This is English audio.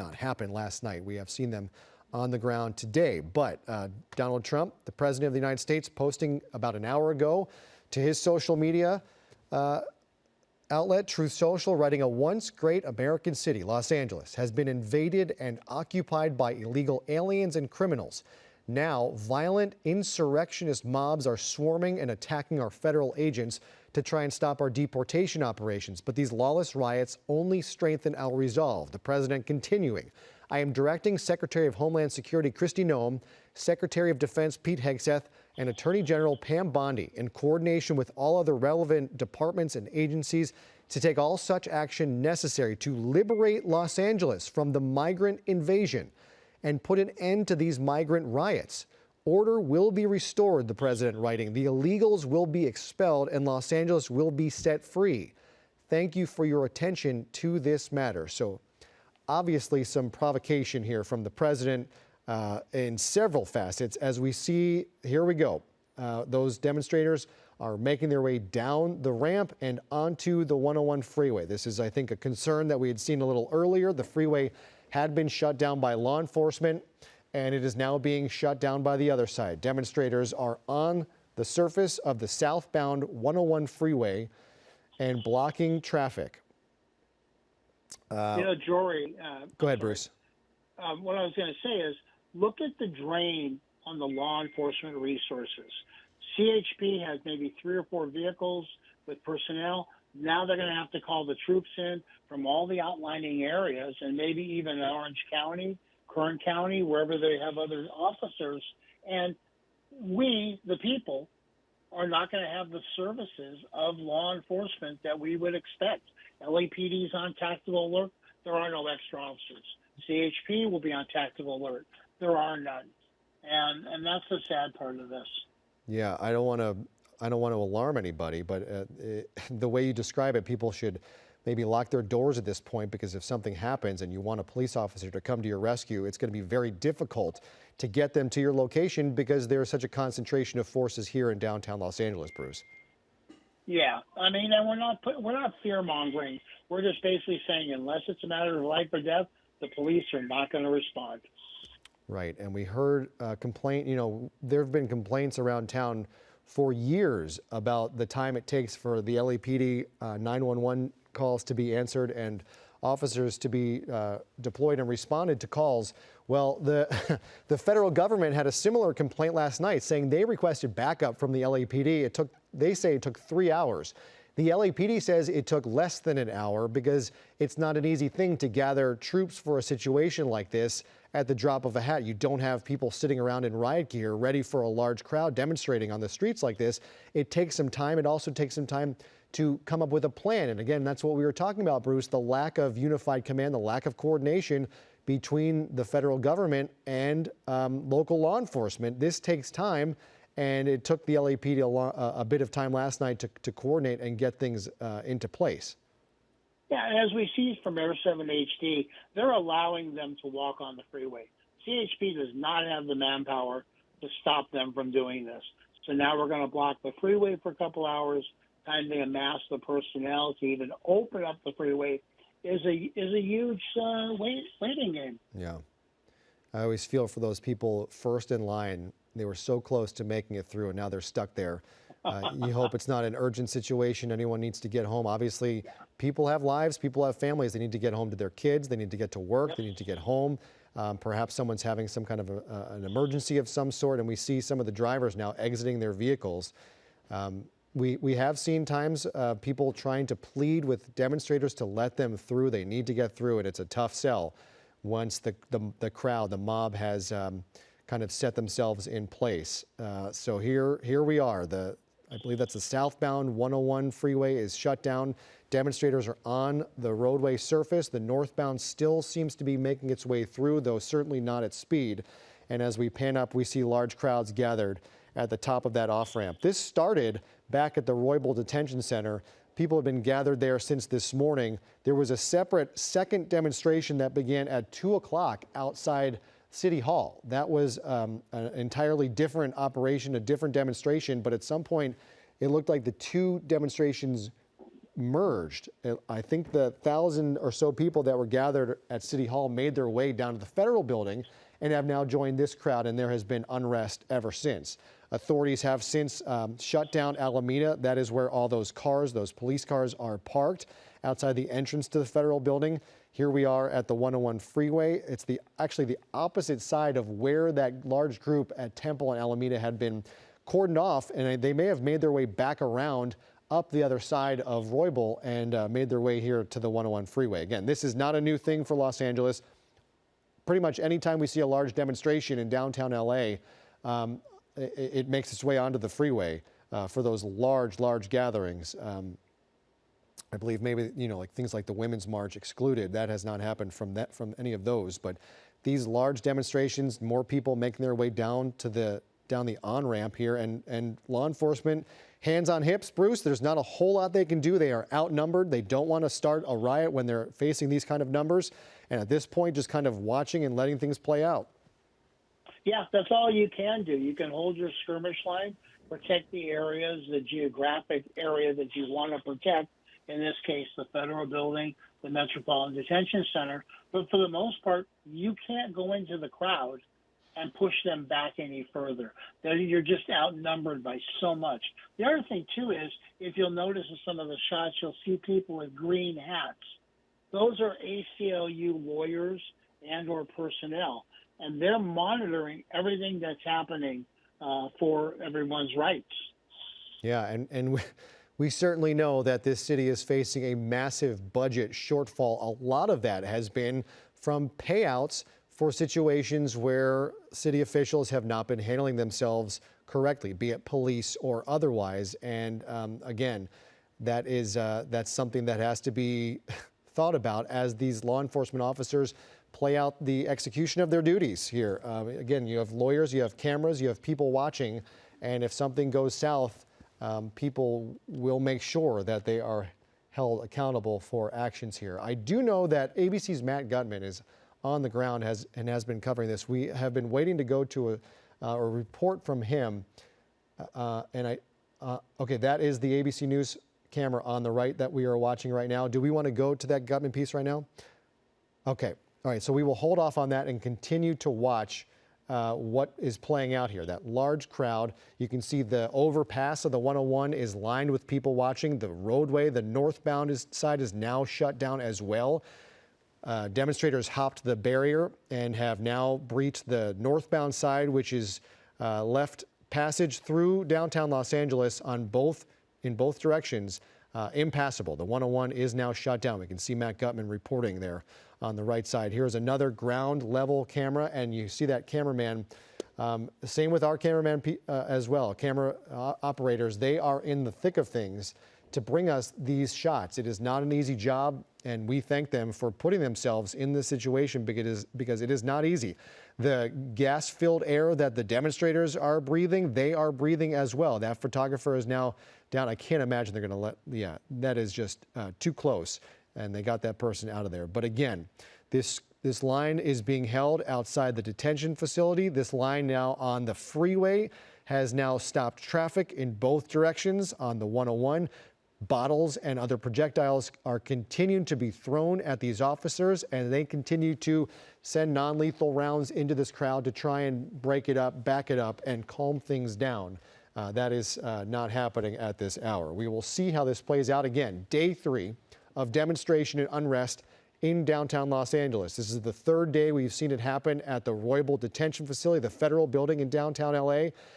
not happen last night. We have seen them on the ground today. But Donald Trump, the president of the United States, posting about an hour ago to his social media outlet, Truth Social, writing, a once great American city, Los Angeles, has been invaded and occupied by illegal aliens and criminals. Now, violent insurrectionist mobs are swarming and attacking our federal agents to try and stop our deportation operations. But these lawless riots only strengthen our resolve. The president continuing, I am directing Secretary of Homeland Security Kristi Noem, Secretary of Defense Pete Hegseth, and Attorney General Pam Bondi, in coordination with all other relevant departments and agencies, to take all such action necessary to liberate Los Angeles from the migrant invasion and put an end to these migrant riots. Order will be restored, the president writing. The illegals will be expelled and Los Angeles will be set free. Thank you for your attention to this matter. So obviously some provocation here from the president in several facets. As we see, here we go. Those demonstrators are making their way down the ramp and onto the 101 freeway. This is, I think, a concern that we had seen a little earlier. The freeway had been shut down by law enforcement, and it is now being shut down by the other side. Demonstrators are on the surface of the southbound 101 freeway and blocking traffic. Jory. Go ahead, Bruce. What I was going to say is, look at the drain on the law enforcement resources. CHP has maybe 3 or 4 vehicles with personnel. Now they're going to have to call the troops in from all the outlying areas, and maybe even Orange County, Kern County, wherever they have other officers. And we, the people, are not going to have the services of law enforcement that we would expect. LAPD's on tactical alert. There are no extra officers. CHP will be on tactical alert. There are none. And that's the sad part of this. Yeah, I don't want to alarm anybody, but the way you describe it, people should maybe lock their doors at this point, because if something happens and you want a police officer to come to your rescue, it's going to be very difficult to get them to your location because there's such a concentration of forces here in downtown Los Angeles, Bruce. Yeah, I mean, and we're not fear-mongering. We're just basically saying, unless it's a matter of life or death, the police are not going to respond. Right, and we heard complaint. There have been complaints around town for years about the time it takes for the LAPD 911 calls to be answered and officers to be deployed and responded to calls. Well, the federal government had a similar complaint last night, saying they requested backup from the LAPD. They say it took 3 hours. The LAPD says it took less than an hour because it's not an easy thing to gather troops for a situation like this at the drop of a hat. You don't have people sitting around in riot gear ready for a large crowd demonstrating on the streets like this. It takes some time. It also takes some time to come up with a plan. And again, that's what we were talking about, Bruce, the lack of unified command, the lack of coordination between the federal government and local law enforcement. This takes time, and it took the LAPD a bit of time last night to coordinate and get things into place. Yeah, and as we see from Air 7 HD, they're allowing them to walk on the freeway. CHP does not have the manpower to stop them from doing this. So now we're going to block the freeway for a couple hours. Time to amass the personnel to even open up the freeway is a huge waiting game. Yeah, I always feel for those people first in line. They were so close to making it through, and now they're stuck there. You hope it's not an urgent situation. Anyone needs to get home. Obviously, people have lives. People have families. They need to get home to their kids. They need to get to work. They need to get home. Perhaps someone's having some kind of an emergency of some sort, and we see some of the drivers now exiting their vehicles. We have seen times people trying to plead with demonstrators to let them through. They need to get through, and it's a tough sell once the crowd, the mob has kind of set themselves in place. So here we are. I believe that's the southbound 101 freeway is shut down. Demonstrators are on the roadway surface. The northbound still seems to be making its way through, though certainly not at speed. And as we pan up, we see large crowds gathered at the top of that off-ramp. This started back at the Roybal Detention Center. People have been gathered there since this morning. There was a separate second demonstration that began at 2 o'clock outside City Hall. That was an entirely different operation, a different demonstration, but at some point it looked like the two demonstrations merged. I think the 1,000 or so people that were gathered at City Hall made their way down to the federal building and have now joined this crowd, and there has been unrest ever since. Authorities have since shut down Alameda. That is where all those cars, those police cars, are parked outside the entrance to the federal building. Here we are at the 101 freeway. It's actually the opposite side of where that large group at Temple and Alameda had been cordoned off, and they may have made their way back around up the other side of Roybal and made their way here to the 101 freeway. Again, this is not a new thing for Los Angeles. Pretty much anytime we see a large demonstration in downtown LA, it makes its way onto the freeway for those large gatherings. I believe maybe, like things like the Women's March excluded. That has not happened from any of those. But these large demonstrations, more people making their way down the on-ramp here, and law enforcement, hands on hips, Bruce, there's not a whole lot they can do. They are outnumbered. They don't want to start a riot when they're facing these kind of numbers. And at this point, just kind of watching and letting things play out. Yeah, that's all you can do. You can hold your skirmish line, protect the areas, the geographic area that you want to protect. In this case, the federal building, the Metropolitan Detention Center. But for the most part, you can't go into the crowd and push them back any further. You're just outnumbered by so much. The other thing, too, is if you'll notice in some of the shots, you'll see people with green hats. Those are ACLU lawyers and or personnel, and they're monitoring everything that's happening for everyone's rights. Yeah, and we certainly know that this city is facing a massive budget shortfall. A lot of that has been from payouts for situations where city officials have not been handling themselves correctly, be it police or otherwise. And again, that's something that has to be thought about as these law enforcement officers play out the execution of their duties here. Again, you have lawyers, you have cameras, you have people watching, and if something goes south, people will make sure that they are held accountable for actions here. I do know that ABC's Matt Gutman is on the ground and has been covering this. We have been waiting to go to a report from him. Okay, that is the ABC News camera on the right that we are watching right now. Do we want to go to that Gutman piece right now? Okay, all right, so we will hold off on that and continue to watch what is playing out here. That large crowd, you can see the overpass of the 101 is lined with people watching. The roadway, the northbound side is now shut down as well. Demonstrators hopped the barrier and have now breached the northbound side, which is left passage through downtown Los Angeles in both directions impassable. The 101 is now shut down. We can see Matt Gutman reporting there on the right side. Here's another ground level camera, and you see that cameraman. Same with our cameraman as well. Camera operators, they are in the thick of things to bring us these shots. It is not an easy job, and we thank them for putting themselves in this situation because it is not easy. The gas-filled air that the demonstrators are breathing, they are breathing as well. That photographer is now down. I can't imagine they're going to that is just too close, and they got that person out of there. But again, this line is being held outside the detention facility. This line now on the freeway has now stopped traffic in both directions on the 101. Bottles and other projectiles are continuing to be thrown at these officers, and they continue to send non-lethal rounds into this crowd to try and break it up, back it up, and calm things down. That is not happening at this hour. We will see how this plays out again. Day 3 of demonstration and unrest in downtown Los Angeles. This is the third day we've seen it happen at the Roybal Detention Facility, the federal building in downtown LA.